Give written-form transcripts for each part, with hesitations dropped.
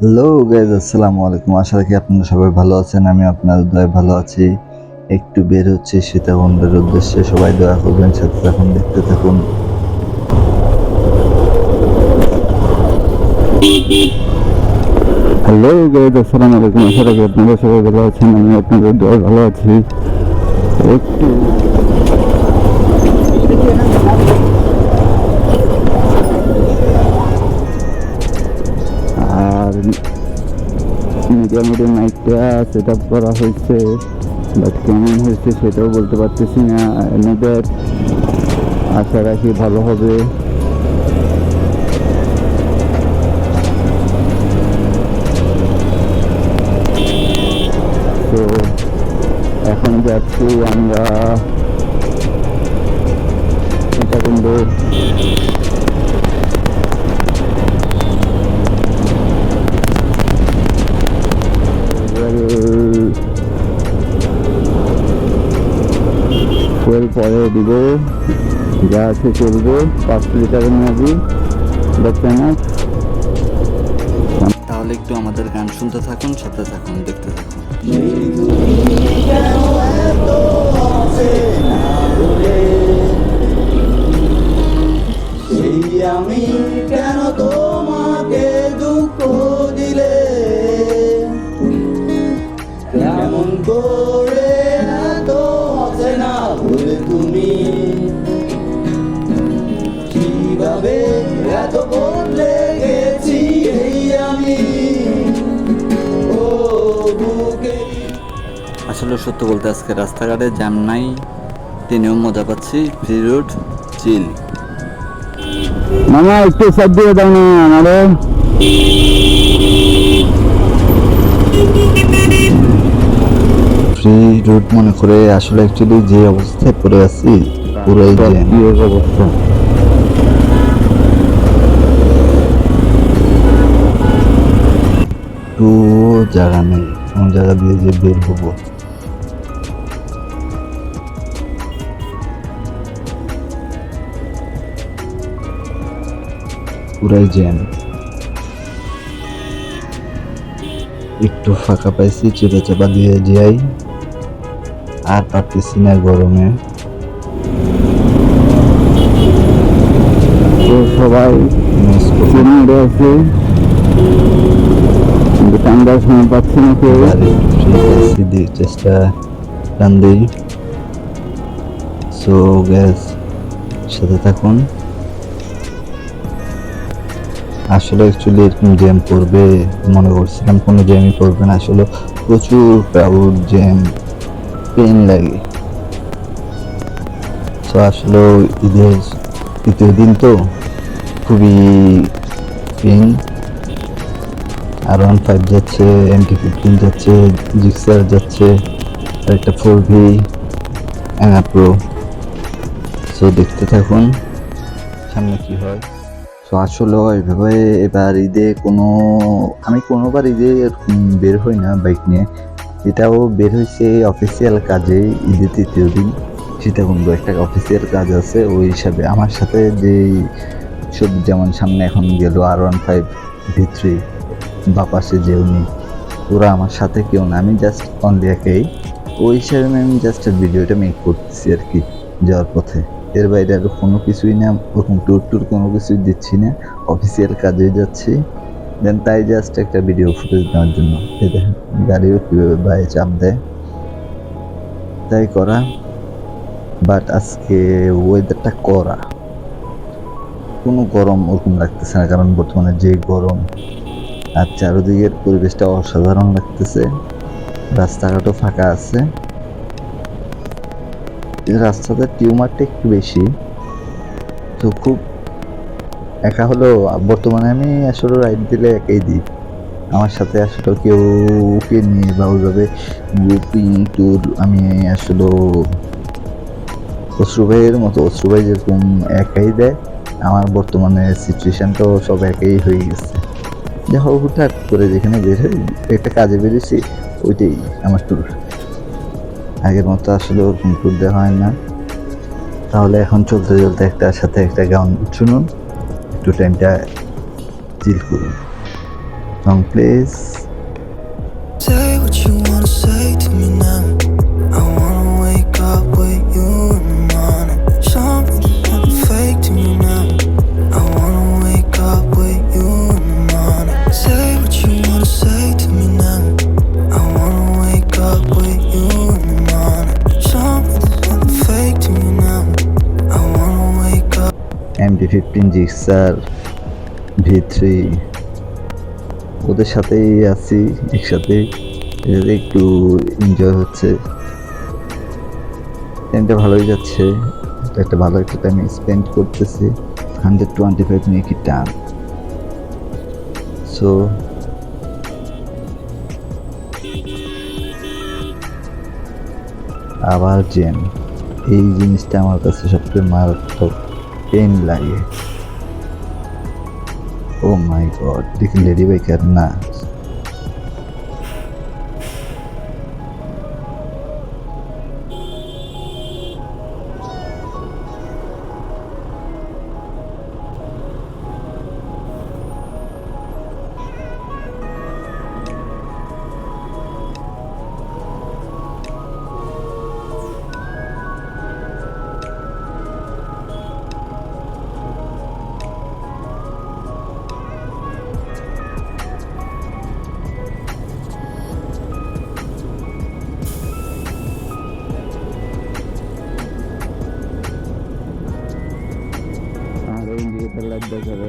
Hello guys, আসসালামু আলাইকুম। আশা রাখি আপনারা সবাই ভালো আছেন। আমি আপনাদের দয়ায় ভালো আছি। একটু বের হচ্ছি সীতাকুণ্ডের উদ্দেশ্যে। সবাই দয়া করবেন, সাথে থাকুন, দেখতে থাকুন। হ্যালো গাইজ, আসসালামু আলাইকুম। আশা রাখি আপনারা সবাই ভালো আছেন। আমি আপনাদের দয়ায় ভালো আছি। একটু আর মিডিয়াম মাইকটা সেট আপ করা হয়েছে, বাট কেমন হয়েছে সেটাও বলতে পারতেছি না। এনিদের আশা রাখি ভালো হবে। তো এখন যাচ্ছি আমরা সীতাকুণ্ড। ফুয়েল পরে দিব, যা আছে চলবে। 5 লিটারের মেয়াদি, দেখছেন না? তাহলে একটু আমাদের গান শুনতে থাকুন, সাথে থাকুন, দেখতে থাকুন। আমি কেন তোমাকে দুঃখ দিলে, কেমন করে এত অচেনা ভুলে তুমি, কিভাবে এত বদলে গেছি এই আমি। ও বুকে আসলে সত্য বলতে আজকে রাস্তাঘাটে জ্যাম নাই, ট্রেনেও মজা পাচ্ছি। ফ্রি রুট, চিল। মামা একটু সাইড দিয়ে দাও না আমারে। ফ্রি রুট মনে করে আসলে অ্যাকচুয়ালি যে অবস্থায় পড়ে আছি পুরোই জ্যাম অবস্থা। একটু জায়গা নেই, কোন জায়গা দিয়ে যে বের হবো। পুরাই জ্যাম। একটু ফাঁকা পাইছি, চেপে চাপা দিয়ে যাই। আর পারতেছি না গরমে। তো সবাই আছে, কিন্তু ঠান্ডার সময় পাচ্ছি না কেউ। চেষ্টা টান দিই। সো গ্যাস, সাথে থাকুন। আসলে অ্যাকচুয়ালি এরকম জ্যাম পড়বে মনে করছিলাম, কোনো জ্যামই পড়বে না। আসলে প্রচুর ক্রাউড, জ্যাম, পেন লাগে। তো আসলে ঈদের তৃতীয় দিন তো খুবই পেন। R15 যাচ্ছে, MT15 যাচ্ছে, জিক্সার যাচ্ছে, আর একটা 4V প্রো। সো দেখতে থাকুন সামনে কি হয়। তো আসলে এভাবে এবার ঈদে আমি কোনোবার ঈদে বের হই না বাইক নিয়ে। এটাও বের হয়েছে অফিসিয়াল কাজে, ঈদের তৃতীয় দিন। সীতাকুণ্ড একটা অফিসিয়াল কাজ আছে, ওই হিসাবে আমার সাথে যেই সব, যেমন সামনে এখন গেল R15 V3 বা পাশে যে উনি, ওরা আমার সাথে কেউ না, আমি জাস্ট অনলি একাই। ওই হিসাবে আমি জাস্ট ভিডিওটা মেক করতেছি আর কি যাওয়ার পথে। এর বাইরে আর কোনো কিছুই না, ওরকম ট্যুর কোনো কিছুই দিচ্ছি না, অফিসিয়াল কাজে যাচ্ছি। দেন তাই জাস্ট একটা ভিডিও ফুটেজ নেওয়ার জন্য। এই দেখেন গাড়িও কীভাবে বাইরে চাপ দেয়, তাই করা। বাট আজকে ওয়েদারটা করা, কোনো গরম ওরকম লাগতেছে না, কারণ বর্তমানে যে গরম। আর চারদিকের পরিবেশটা অসাধারণ লাগতেছে। রাস্তাঘাটও ফাঁকা আছে। রাস্তাতে টিউমারটা একটু বেশি, তো খুব একা হলেও বর্তমানে আমি আসলে রাইড দিলে একাই দিই। আমার সাথে আসলে কেউকে নিয়ে বা ওইভাবে গ্রুপিং ট্যুর আমি আসলে অশ্রুভাইয়ের মতো, অশ্রুভাই যেরকম একাই দেয়, আমার বর্তমানে সিচুয়েশানটাও সব একাই হয়ে গেছে। যা হোক, হুটহাট করে যেখানে বের হই, একটা কাজে বেরিয়েছি, ওইটাই আমার ট্যুর। আগের মতো আসলে ওরকম ট্যুর দেওয়া হয় না। তাহলে এখন চলতে চলতে একটার সাথে একটা গান শুনুন, একটু টাইমটা চিল করুন। রং place. Say what you wanna say to me now. I wanna wake up with you in the morning. Show me there's nothing fake to me now. I wanna wake up with you in the morning. Say what you wanna say to me now. I wanna wake up with you in the morning. Show me there's nothing fake to me now. I wanna wake up. MT-15 Gixer V3 ওদের সাথেই আছি একসাথে, এটাতে একটু enjoy হচ্ছে, টাইমটা ভালোই যাচ্ছে, একটা ভালো একটা টাইম স্পেন্ড করতেছি। 125 মিনিট টান। সো আবার জেন, এই জিনিসটা আমার কাছে সবচেয়ে মারাত্মক পেন লাগে। ও মাই গড, দেখি লেডি বাইকার না, আর ইন্ডিকেটর লাইট দেখাবে।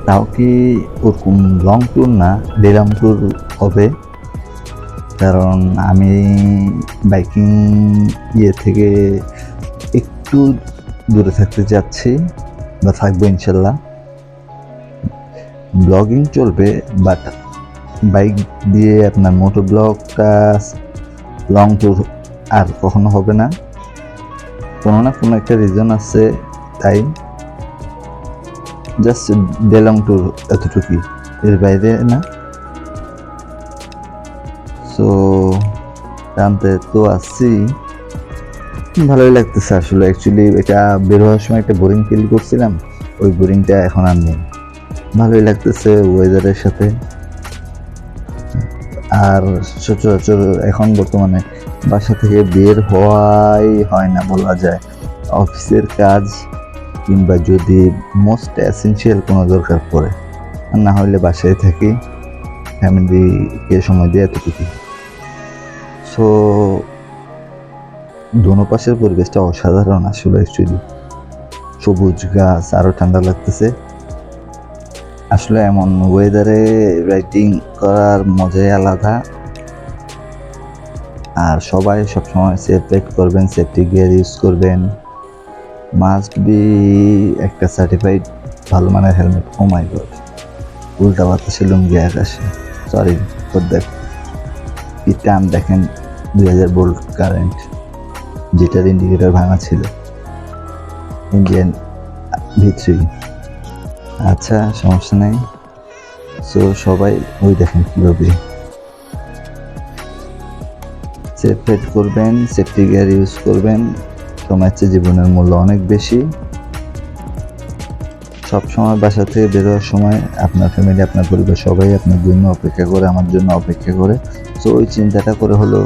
তাও কি ওরকম লং ট্যুর না, ডেরাম ট্যুর হবে, কারণ আমি বাইকিং থেকে একটু দূরে থাকতে যাচ্ছি বা থাকবো ইনশাল্লাহ। ব্লগিং চলবে, বাট বাইক দিয়ে আপনার মোটো ব্লগটা লং ট্যুর আর কখনো হবে না, কোনো না কোনো একটা রিজন আছে, তাই জাস্ট ডেলং ট্যুর এতটুকুই, এর বাইরে না। সো টানতে তো আসছি, ভালোই লাগতেছে আসলে। অ্যাকচুয়ালি এটা বের হওয়ার সময় একটা বোরিং ফিল করছিলাম, ওই বোরিংটা এখন আর নেই, ভালোই লাগতেছে ওয়েদারের সাথে। আর সচরাচর এখন বর্তমানে বাসা থেকে বের হওয়াই হয় না বলা যায়, অফিসের কাজ কিংবা যদি মোস্ট এসেনশিয়াল কোনো দরকার পড়ে, আর না হলে বাসায় থাকি। ফ্যামিলিকে সময় দিয়ে এতটুকু। সো দোনো পাশের পরিবেশটা অসাধারণ আসলে, অ্যাকচুয়ালি সবুজ গাছ, আরও ঠান্ডা লাগতেছে। আসলে এমন ওয়েদারে রাইডিং করার মজাই আলাদা। আর সবাই সবসময় সেফ রাইড করবেন, সেফটি গিয়ার ইউজ করবেন, মাস্ট বি একটা সার্টিফাইড ভালো মানের হেলমেট। ও মাই গড, উল্টা বাতাসে লুঙ্গি আকাশে, সরি ফর দ্যাট। কি টান দেখেন, 2000 ভোল্ট কারেন্ট, যেটার ইন্ডিকেটর ভাঙা ছিল, ইন্ডিয়ান V3। আচ্ছা, সমস্যা নাই। সো সবাই ওই দেখেন কীভাবে সেফ রাইড করবেন, সেফটি গিয়ার ইউজ করবেন। সময়ের চেয়ে জীবনের মূল্য অনেক বেশি। সবসময় বাসা থেকে বেরোয়ার সময় আপনার ফ্যামিলি, আপনার পরিবার সবাই আপনার জন্য অপেক্ষা করে, আমার জন্য অপেক্ষা করে। সো ওই চিন্তাটা করে হলো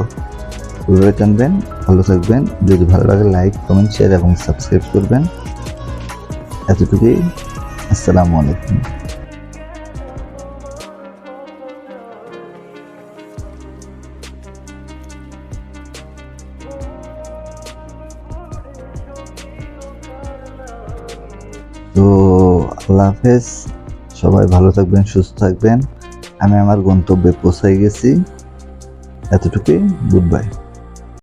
ঘুরে টানবেন। ভালো থাকবেন। যদি ভালো লাগে লাইক, কমেন্ট, শেয়ার এবং সাবস্ক্রাইব করবেন। এতটুকুই। আসসালামু আলাইকুম। তো আল্লাহ হাফেজ, সবাই ভালো থাকবেন, সুস্থ থাকবেন। আমি আমার গন্তব্যে পৌঁছে গেছি। এতটুকুই, গুড বাই।